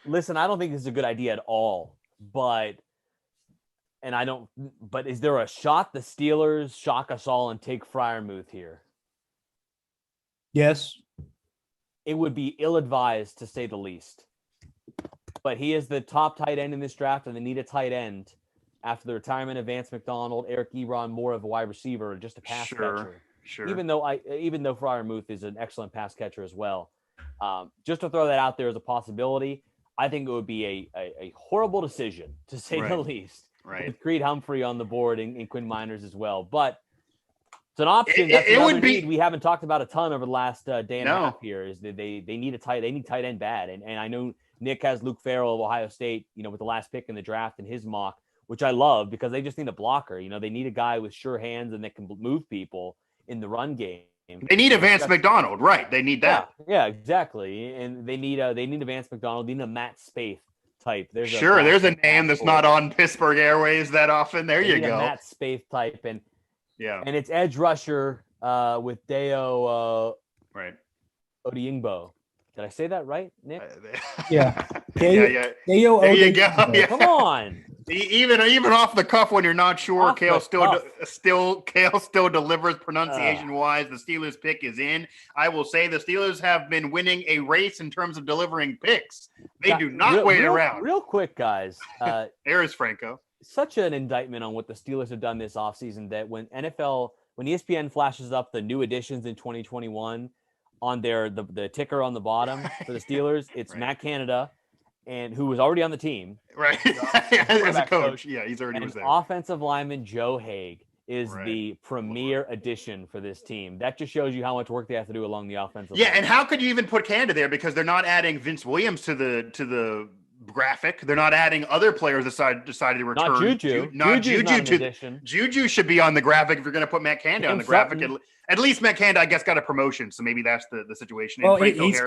Listen, I don't think this is a good idea at all. But is there a shot the Steelers shock us all and take Friermuth here? Yes. It would be ill-advised to say the least. But he is the top tight end in this draft, and they need a tight end after the retirement of Vance McDonald, Eric Ebron, more of a wide receiver, just a pass catcher. Sure. Even though Friermuth is an excellent pass catcher as well. Just to throw that out there as a possibility, I think it would be a horrible decision, to say the least. Right. With Creed Humphrey on the board and Quinn Miners as well. But it's an option. It would be. We haven't talked about a ton over the last day and a half here. Is that they need tight end bad, and I know Nick has Luke Farrell of Ohio State, with the last pick in the draft in his mock, which I love because they just need a blocker. They need a guy with sure hands and that can move people in the run game. They need a Vance McDonald, right? They need that. Yeah, exactly. And they need a Vance McDonald. They need a Matt Spaeth type. There's a name that's not on Pittsburgh Airways that often. There you go. Matt Spaeth type, and it's edge rusher with Deo Odeyingbo. Did I say that right, Nick? Yeah. There you go. Yeah. Come on. Even off the cuff when you're not sure, Cale still delivers pronunciation wise. The Steelers pick is in. I will say the Steelers have been winning a race in terms of delivering picks. They do not wait around. Real quick, guys. There is Franco. Such an indictment on what the Steelers have done this offseason that when ESPN flashes up the new additions in 2021 on the ticker on the bottom for the Steelers, it's Matt Canada, and who was already on the team. Right. As a coach. Yeah, he's already was there. Offensive lineman Joe Haig is the premier addition for this team. That just shows you how much work they have to do along the offensive line. And how could you even put Canada there? Because they're not adding Vince Williams to the graphic. They're not adding other players decided to return. Not Juju. Juju should be on the graphic if you're going to put Matt Canada on the graphic. At least Matt Canada, I guess, got a promotion, so maybe that's the situation. Well, he's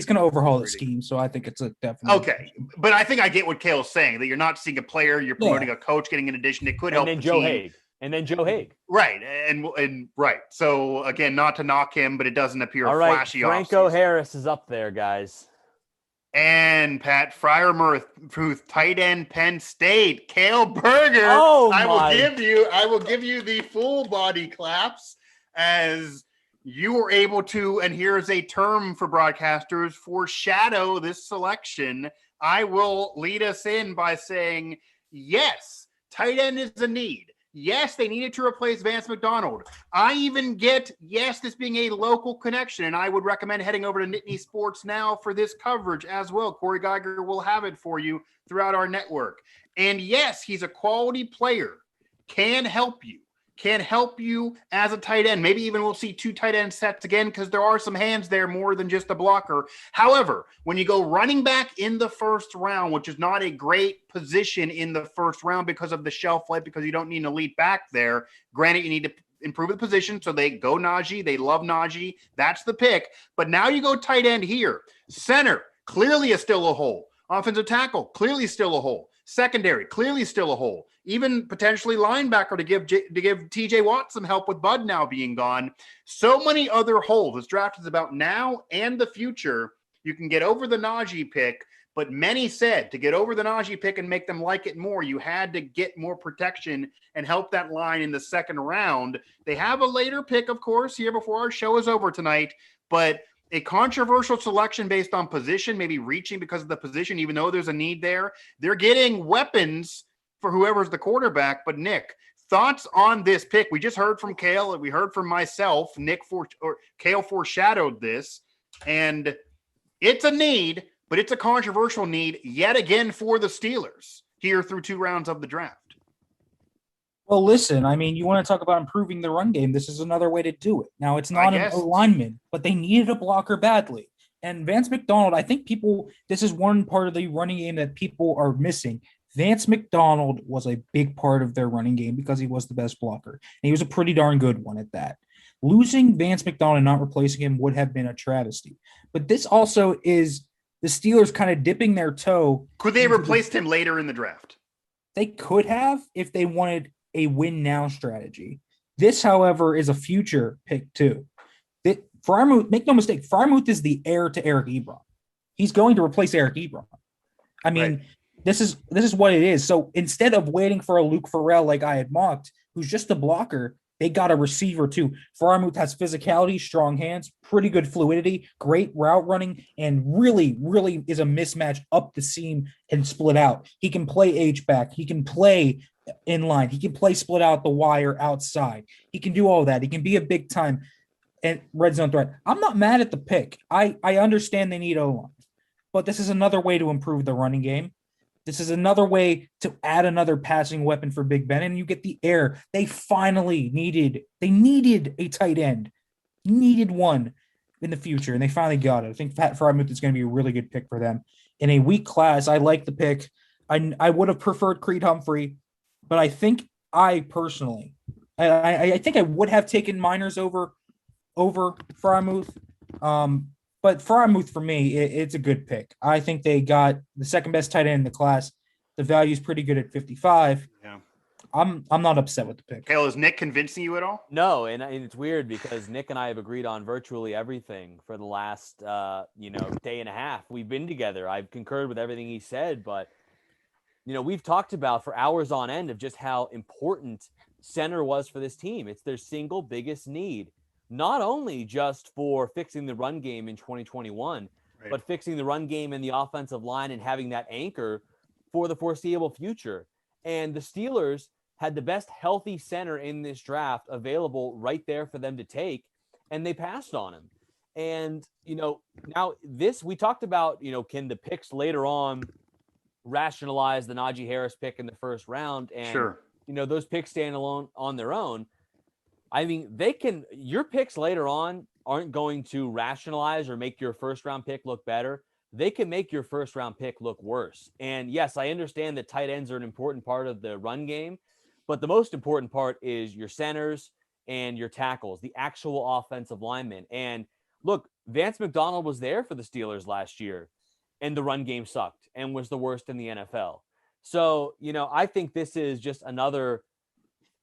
gonna overhaul the scheme, so I think it's a definite. Okay, but I think I get what Cale's saying, that you're not seeing a player, you're promoting a coach, getting an addition. It could help the team. And then Joe Haig. Right, and right. So again, not to knock him, but it doesn't appear flashy. Franco Harris is up there, guys. And Pat Freiermuth, who's tight end Penn State, Cale Berger. I will give you the full body claps as you were able to, and here's a term for broadcasters, foreshadow this selection. I will lead us in by saying, yes, tight end is a need. Yes, they needed to replace Vance McDonald. I even get, this being a local connection, and I would recommend heading over to Nittany Sports Now for this coverage as well. Corey Geiger will have it for you throughout our network. And yes, he's a quality player, can help you as a tight end. Maybe even we'll see two tight end sets again because there are some hands there more than just a blocker. However, when you go running back in the first round, which is not a great position in the first round because of the shelf life, because you don't need an elite back there. Granted, you need to improve the position, so they go Najee. They love Najee. That's the pick. But now you go tight end here. Center, clearly is still a hole. Offensive tackle, clearly still a hole. Secondary, clearly still a hole. Even potentially linebacker to give TJ Watt some help with Bud now being gone. So many other holes. This draft is about now and the future. You can get over the Najee pick, but many said to get over the Najee pick and make them like it more, you had to get more protection and help that line in the second round. They have a later pick, of course, here before our show is over tonight, but a controversial selection based on position, maybe reaching because of the position, even though there's a need there. They're getting weapons for whoever's the quarterback. But Nick, thoughts on this pick? We just heard from Cale, and we heard from myself. Cale foreshadowed this, and it's a need, but it's a controversial need yet again for the Steelers here through two rounds of the draft. Well, listen, I mean, you want to talk about improving the run game. This is another way to do it. Now, it's not an alignment, but they needed a blocker badly. And Vance McDonald, I think this is one part of the running game that people are missing. Vance McDonald was a big part of their running game because he was the best blocker. And he was a pretty darn good one at that. Losing Vance McDonald and not replacing him would have been a travesty. But this also is the Steelers kind of dipping their toe. Could they have replaced him later in the draft? They could have if they wanted a win now strategy. This, however, is a future pick too. Friermuth, make no mistake, Friermuth is the heir to Eric Ebron. He's going to replace Eric Ebron. I mean, this is what it is. So instead of waiting for a Luke Farrell like I had mocked, who's just a blocker, they got a receiver too. Friermuth has physicality, strong hands, pretty good fluidity, great route running, and really, really is a mismatch up the seam and split out. He can play H-back. He can play in line. He can play split out the wire outside. He can do all that. He can be a big time and red zone threat. I'm not mad at the pick. I understand they need O-line, but this is another way to improve the running game. This is another way to add another passing weapon for Big Ben, and you get the air. They finally needed a tight end, needed one in the future, and they finally got it. I think Pat Freiermuth is going to be a really good pick for them. In a weak class, I like the pick. I would have preferred Creed Humphrey, but I think I personally, I think I would have taken Miners over Freiermuth. But Friermuth, for me, it's a good pick. I think they got the second best tight end in the class. The value is pretty good at 55. Yeah, I'm not upset with the pick. Cale, is Nick convincing you at all? No, and it's weird because Nick and I have agreed on virtually everything for the last day and a half. We've been together. I've concurred with everything he said, but we've talked about for hours on end of just how important center was for this team. It's their single biggest need. Not only just for fixing the run game in 2021, but fixing the run game and the offensive line and having that anchor for the foreseeable future. And the Steelers had the best healthy center in this draft available right there for them to take, and they passed on him. And, now this, we talked about, can the picks later on rationalize the Najee Harris pick in the first round? And, sure. Those picks stand alone on their own. I mean, your picks later on aren't going to rationalize or make your first round pick look better. They can make your first round pick look worse. And yes, I understand that tight ends are an important part of the run game, but the most important part is your centers and your tackles, the actual offensive linemen. And look, Vance McDonald was there for the Steelers last year, and the run game sucked and was the worst in the NFL. So, I think this is just another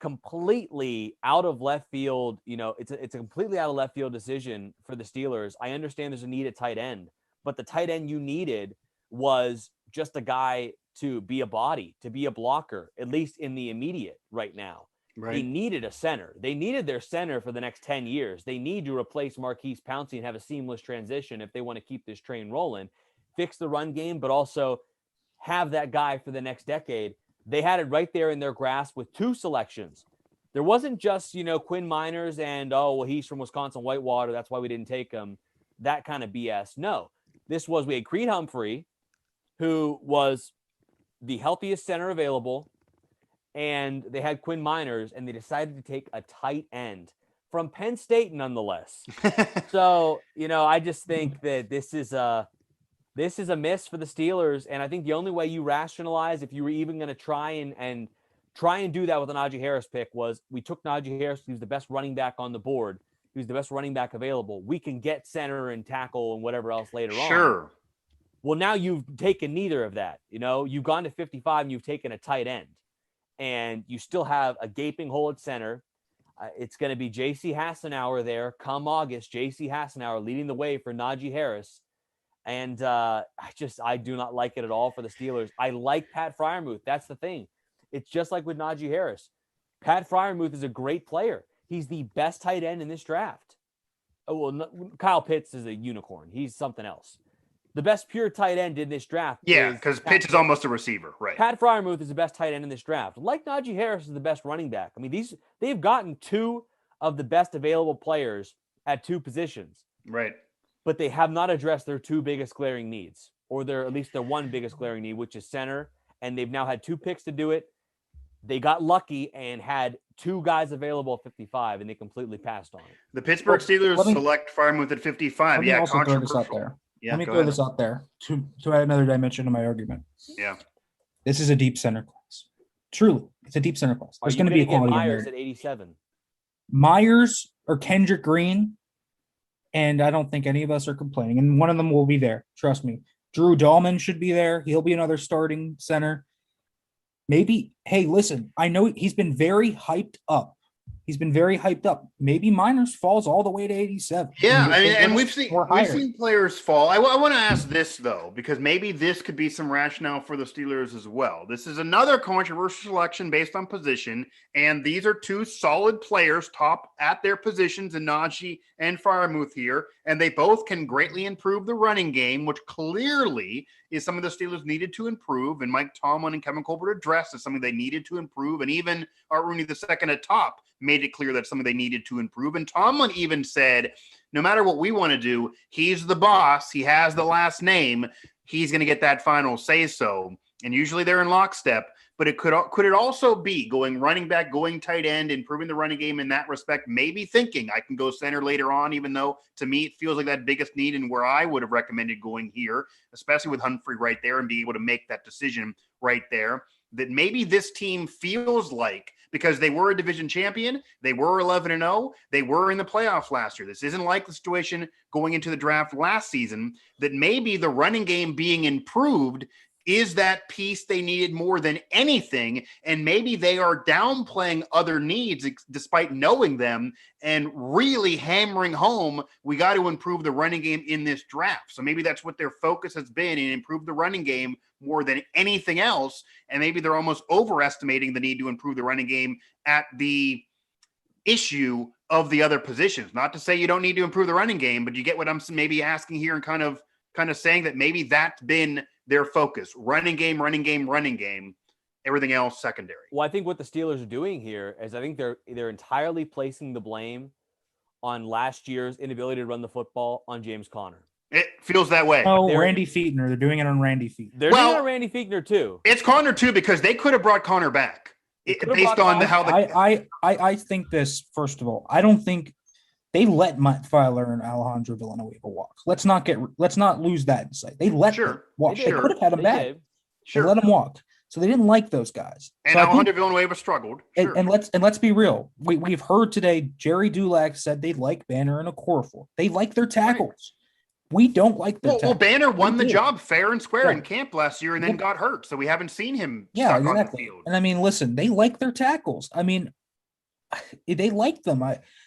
completely out of left field. It's a completely out of left field decision for the Steelers. I understand there's a need at tight end, but the tight end you needed was just a guy to be a body, to be a blocker, at least in the immediate right now. Right. They needed a center. They needed their center for the next 10 years. They need to replace Marquise Pouncey and have a seamless transition if they want to keep this train rolling, fix the run game, but also have that guy for the next decade. They had it right there in their grasp with two selections. There wasn't just, Quinn Miners and, he's from Wisconsin Whitewater, that's why we didn't take him, that kind of BS. No, we had Creed Humphrey, who was the healthiest center available, and they had Quinn Miners, and they decided to take a tight end from Penn State nonetheless. So, I just think that this is a miss for the Steelers, and I think the only way you rationalize, if you were even going to try and do that with a Najee Harris pick, was we took Najee Harris. He was the best running back on the board. He was the best running back available. We can get center and tackle and whatever else later on. Sure. Well, now you've taken neither of that. You've gone to 55 and you've taken a tight end, and you still have a gaping hole at center. It's going to be J.C. Hassenauer there come August. J.C. Hassenauer leading the way for Najee Harris. And I do not like it at all for the Steelers. I like Pat Freiermuth. That's the thing. It's just like with Najee Harris. Pat Freiermuth is a great player. He's the best tight end in this draft. Kyle Pitts is a unicorn. He's something else. The best pure tight end in this draft. Yeah, because Pitts is almost a receiver, right? Pat Freiermuth is the best tight end in this draft. Like Najee Harris is the best running back. I mean, they've gotten two of the best available players at two positions. Right. But they have not addressed their two biggest glaring needs, or at least their one biggest glaring need, which is center. And they've now had two picks to do it. They got lucky and had two guys available at 55, and they completely passed on it. The Pittsburgh Steelers select Friermuth at 55. Yeah, also throw this out there. Yeah, let me throw this out there to add another dimension to my argument. Yeah. This is a deep center class. Truly, it's a deep center class. There's going to be a quality Myers at 87. Myers or Kendrick Green, and I don't think any of us are complaining. And one of them will be there. Trust me. Drew Dahlman should be there. He'll be another starting center. Maybe, hey, listen, I know he's been very hyped up. He's been very hyped up. Maybe Miners falls all the way to 87. Yeah, I mean, and we've seen players fall. I want to ask this though, because maybe this could be some rationale for the Steelers as well. This is another controversial selection based on position, and these are two solid players, top at their positions, in Najee and Friermuth here, and they both can greatly improve the running game, which clearly is something the Steelers needed to improve, and Mike Tomlin and Kevin Colbert addressed as something they needed to improve, and even Art Rooney II at top made it clear that's something they needed to improve. And Tomlin even said, no matter what we want to do, he's the boss. He has the last name. He's going to get that final say-so. And usually they're in lockstep. But could it also be going running back, going tight end, improving the running game in that respect, maybe thinking I can go center later on, even though to me it feels like that biggest need and where I would have recommended going here, especially with Humphrey right there and being able to make that decision right there, that maybe this team feels like, because they were a division champion, they were 11-0, they were in the playoffs last year. This isn't like the situation going into the draft last season, that maybe the running game being improved is that piece they needed more than anything, and maybe they are downplaying other needs despite knowing them and really hammering home, we got to improve the running game in this draft. So maybe that's what their focus has been, and improve the running game more than anything else, and maybe they're almost overestimating the need to improve the running game at the issue of the other positions. Not to say you don't need to improve the running game, but you get what I'm maybe asking here and kind of saying that maybe that's been their focus. Running game, everything else secondary. Well, I think what the Steelers are doing here is I think they're entirely placing the blame on last year's inability to run the football on James Conner. It feels that way. Oh, Randy Fichtner. They're doing it on Randy Fichtner. They're doing it on Randy Fichtner too. It's Conner too, because they could have brought Conner back based on how the. I think this, first of all, I don't think they let Matt Filer and Alejandro Villanueva walk. Let's not lose that insight. They let them walk. They could have had him back. They let him walk. So they didn't like those guys. And so Alejandro Villanueva struggled. Sure. And let's be real. We've heard today Jerry Dulac said they like Banner and Okorafor. They like their tackles. Right. We don't like their tackles. Well, Banner won the job fair and square in camp last year and then got hurt. So we haven't seen him stuck on the field. And I mean, listen, they like their tackles. I mean, they like them.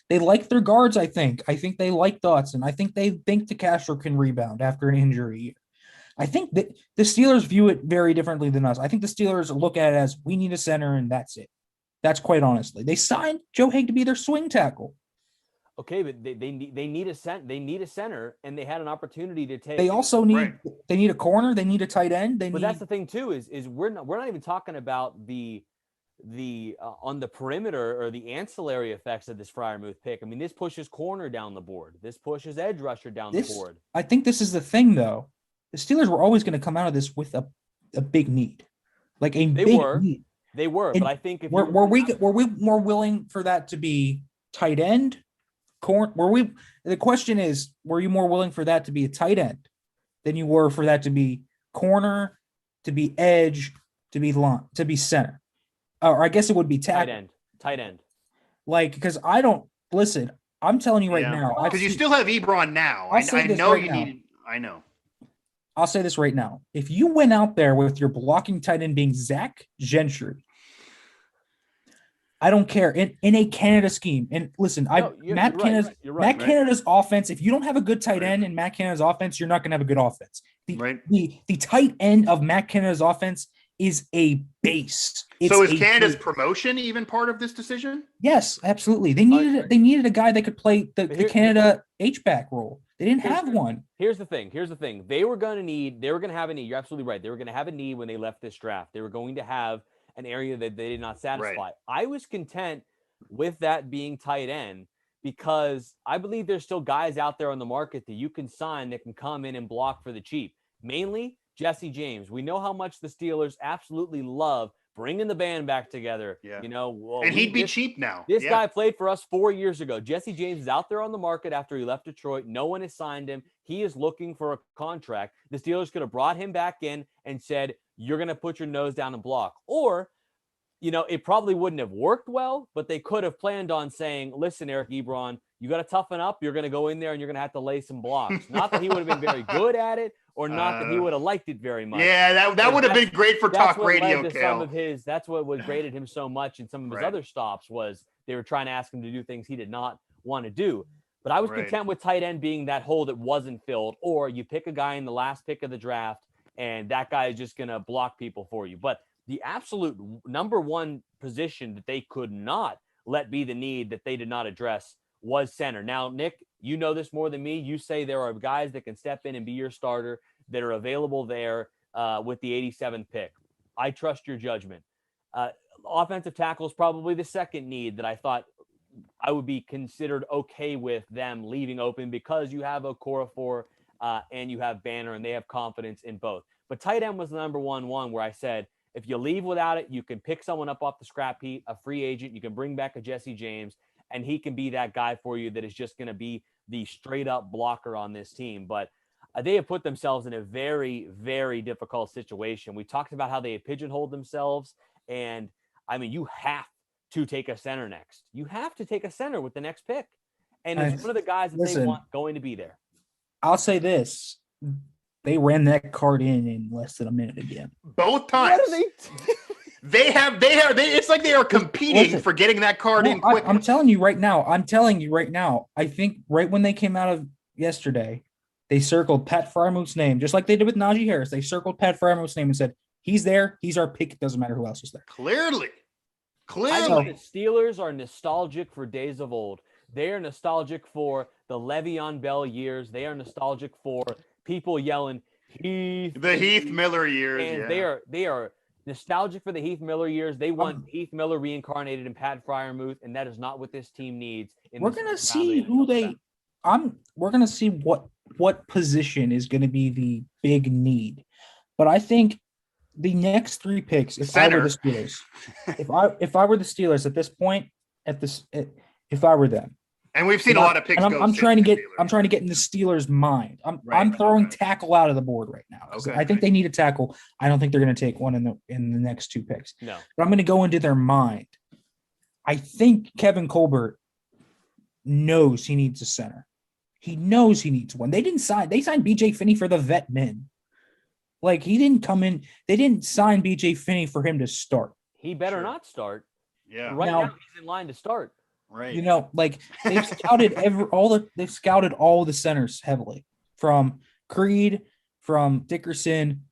They like their guards, I think. I think they like Dotson. I think they think DeCastro can rebound after an injury. I think that the Steelers view it very differently than us. I think the Steelers look at it as we need a center and that's it. That's quite honestly. They signed Joe Haig to be their swing tackle. Okay, but they need a center, and they had an opportunity to take. They also need they need a corner. They need a tight end. That's the thing too is we're not even talking about the on the perimeter or the ancillary effects of this Friermuth pick. I mean, this pushes corner down the board. This pushes edge rusher down the board. I think this is the thing, though. The Steelers were always going to come out of this with a big need, like a big need. They were, but I think if were we more willing for that to be tight end? The question is, were you more willing for that to be a tight end than you were for that to be corner, to be edge, to be center? Or I guess it would be tackle. Tight end. Like, because I'm telling you right now. Because you still have Ebron now. I know. I'll say this right now. If you went out there with your blocking tight end being Zach Gentry, I don't care. In a Canada scheme, and listen, Matt Canada's offense, if you don't have a good tight end in Matt Canada's offense, you're not going to have a good offense. The tight end of Matt Canada's offense is a base. So is Canada's promotion even part of this decision? Yes, absolutely. They needed a guy that could play the Canada H-back role. They didn't have one. Here's the thing. They were going to have a need. You're absolutely right. They were going to have a need when they left this draft. They were going to have an area that they did not satisfy. Right. I was content with that being tight end because I believe there's still guys out there on the market that you can sign that can come in and block for the cheap. Mainly Jesse James. We know how much the Steelers absolutely love bringing the band back together. Yeah. And he'd be cheap now. This guy played for us 4 years ago. Jesse James is out there on the market after he left Detroit. No one has signed him. He is looking for a contract. The Steelers could have brought him back in and said, you're going to put your nose down and block. Or, it probably wouldn't have worked well, but they could have planned on saying, listen, Eric Ebron, you got to toughen up. You're going to go in there and you're going to have to lay some blocks. Not that he would have been very good at it, or not that he would have liked it very much. Yeah, that would have been great for talk radio, Cale. That's what graded him so much in some of his other stops was they were trying to ask him to do things he did not want to do. But I was content with tight end being that hole that wasn't filled, or you pick a guy in the last pick of the draft and that guy is just going to block people for you. But the absolute number one position that they could not let be the need that they did not address was center. Now, Nick, you know this more than me. You say there are guys that can step in and be your starter that are available there with the 87th pick. I trust your judgment. Offensive tackle is probably the second need that I thought I would be considered okay with them leaving open because you have Okorafor and you have Banner, and they have confidence in both. But tight end was the number one where I said, if you leave without it, you can pick someone up off the scrap heap, a free agent. You can bring back a Jesse James, and he can be that guy for you that is just going to be the straight up blocker on this team. But they have put themselves in a very, very difficult situation. We talked about how they have pigeonholed themselves. And I mean, you have to take a center next. You have to take a center with the next pick. And it's one of the guys that they want going to be there. I'll say this. They ran that card in less than a minute again. Both times. What are they? It's like they are competing for getting that card in quick. I'm telling you right now. I think right when they came out of yesterday, they circled Pat Freiermuth's name, just like they did with Najee Harris. They circled Pat Freiermuth's name and said, he's there. He's our pick. It doesn't matter who else is there. Clearly. I know the Steelers are nostalgic for days of old. They are nostalgic for the Le'Veon Bell years. They are nostalgic for people yelling Heath. The Heath Miller years. And they are nostalgic for the Heath Miller years. They want Heath Miller reincarnated in Pat Freiermuth, and that is not what this team needs. We're gonna see we're gonna see what position is gonna be the big need. But I think the next three picks, if I were the Steelers, if I were the Steelers at this point, if I were them. And we've seen a lot of picks. I'm trying to get in the Steelers' mind. I'm throwing tackle out of the board right now. Okay. I think they need a tackle. I don't think they're going to take one in the next two picks. No. But I'm going to go into their mind. I think Kevin Colbert knows he needs a center. He knows he needs one. They signed BJ Finney for the vet men. Like, he didn't come in. They didn't sign BJ Finney for him to start. He better not start. Yeah. Right now he's in line to start. Right. You know, like they've scouted all the centers heavily, from Creed, from Dickerson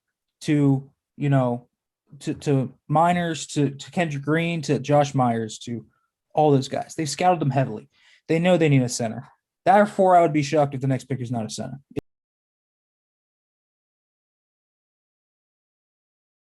to, you know, to Miners, to Kendrick Green, to Josh Myers, to all those guys. They've scouted them heavily. They know they need a center. Therefore, I would be shocked if the next pick is not a center.